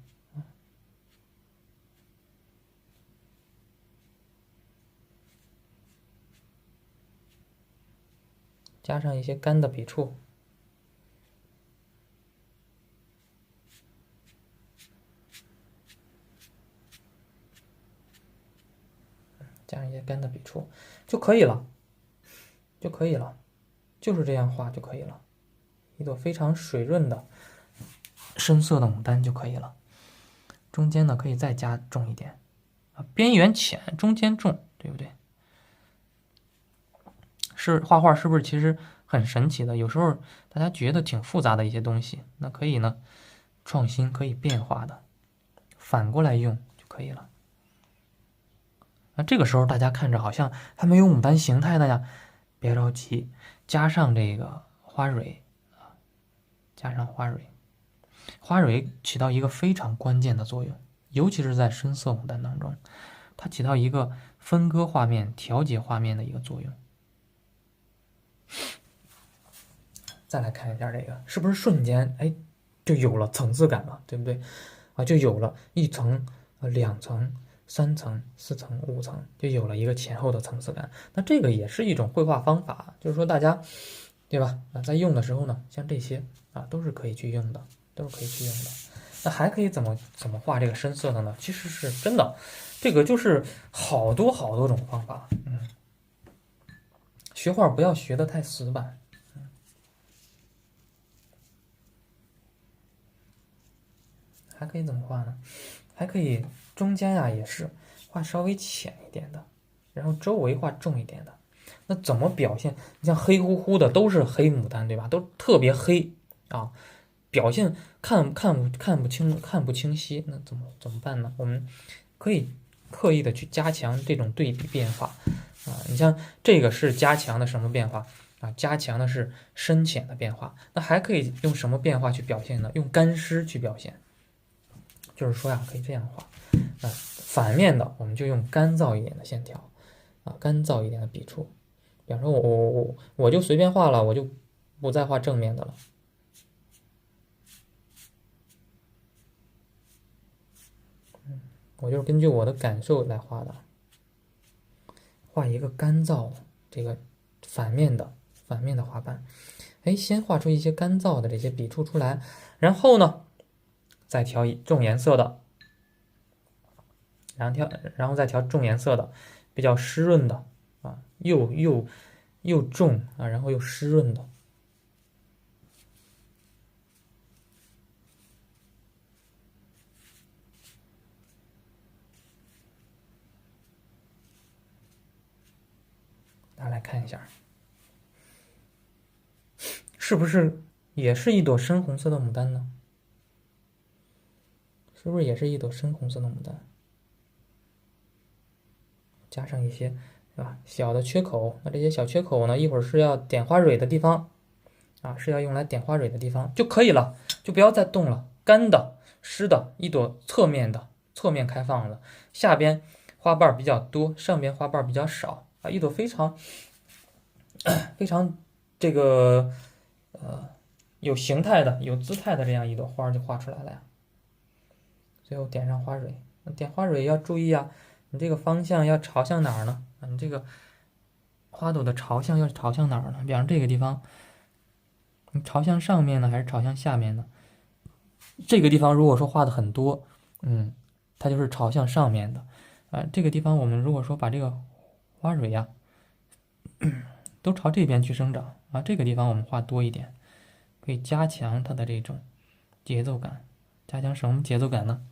加上一些干的笔触，加上一些干的笔触就可以了，就是这样画就可以了，一朵非常水润的深色的牡丹就可以了。中间呢可以再加重一点啊，边缘浅，中间重，对不对？是画画是不是其实很神奇的？有时候大家觉得挺复杂的一些东西，那可以呢创新，可以变化的，反过来用就可以了。那这个时候大家看着好像还没有牡丹形态的呀，别着急，加上这个花蕊啊，加上花蕊，花蕊起到一个非常关键的作用，尤其是在深色牡丹当中，它起到一个分割画面、调节画面的一个作用。再来看一下这个，是不是瞬间就有了层次感了，对不对？啊，就有了一层、两层、3层、4层、5层，就有了一个前后的层次感。那这个也是一种绘画方法，就是说大家，对吧？在用的时候呢，像这些都是可以去用的，那还可以怎么画这个深色的呢？其实是真的，这个就是好多种方法。学画不要学得太死板。还可以怎么画呢？还可以中间也是画稍微浅一点的，然后周围画重一点的。那怎么表现？你像黑乎乎的都是黑牡丹，对吧？都特别黑啊，表现看不清晰。那怎么办呢？我们可以刻意的去加强这种对比变化啊。你像这个是加强的什么变化啊？加强的是深浅的变化。那还可以用什么变化去表现呢？用干湿去表现。就是说可以这样画，反面的我们就用干燥一点的线条，干燥一点的笔触。比方说我就随便画了，我就不再画正面的了。我就是根据我的感受来画的，画一个干燥这个反面的花瓣。先画出一些干燥的这些笔触出来，然后呢再调重颜色的，然后再调重颜色的，比较湿润的又重然后又湿润的。大家来看一下，是不是也是一朵深红色的牡丹呢？是不是也是一朵深红色的牡丹？加上一些是吧小的缺口，那这些小缺口呢，一会儿是要点花蕊的地方是要用来点花蕊的地方就可以了，就不要再动了。干的、湿的，一朵侧面开放的，下边花瓣比较多，上边花瓣比较少一朵非常这个有形态的、有姿态的这样一朵花就画出来了呀。最后点上花蕊，点花蕊要注意你这个方向要朝向哪儿呢？你这个花朵的朝向要朝向哪儿呢？比方这个地方，你朝向上面呢，还是朝向下面呢？这个地方如果说画的很多，它就是朝向上面的这个地方我们如果说把这个花蕊都朝这边去生长这个地方我们画多一点，可以加强它的这种节奏感。加强什么节奏感呢？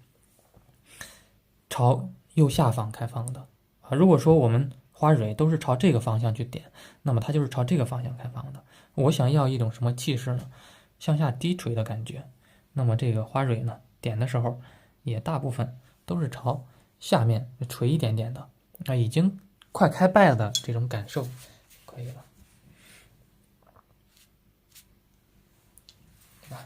朝右下方开放的啊。如果说我们花蕊都是朝这个方向去点，那么它就是朝这个方向开放的。我想要一种什么气势呢？向下低垂的感觉。那么这个花蕊呢，点的时候也大部分都是朝下面垂一点点的，啊，已经快开败了的这种感受可以了，对吧？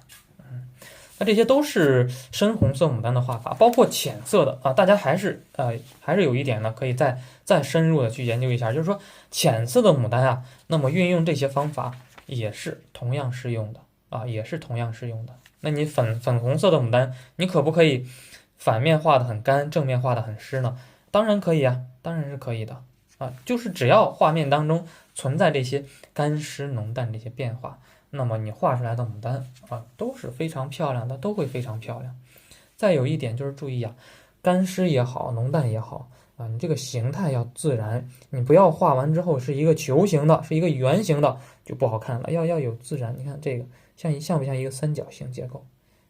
那这些都是深红色牡丹的画法，包括浅色的啊，大家还是有一点呢，可以再深入的去研究一下，就是说浅色的牡丹啊，那么运用这些方法也是同样适用的啊，也是同样适用的。那你粉红色的牡丹，你可不可以反面画的很干，正面画的很湿呢？当然可以啊，当然是可以的啊，就是只要画面当中存在这些干湿浓淡这些变化。那么你画出来的牡丹啊，都是非常漂亮的，都会非常漂亮。再有一点就是注意啊，干湿也好，浓淡也好啊，你这个形态要自然，你不要画完之后是一个球形的，是一个圆形的，就不好看了。要有自然，你看这个像不像一个三角形结构？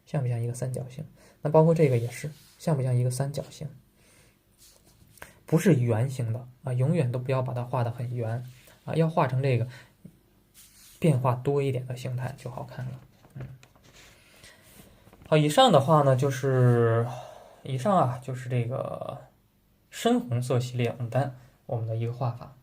像不像一个三角形？那包括这个也是，像不像一个三角形？不是圆形的啊，永远都不要把它画得很圆啊，要画成这个变化多一点的形态就好看了。好，以上的话呢，就是这个深红色系列牡丹我们的一个画法。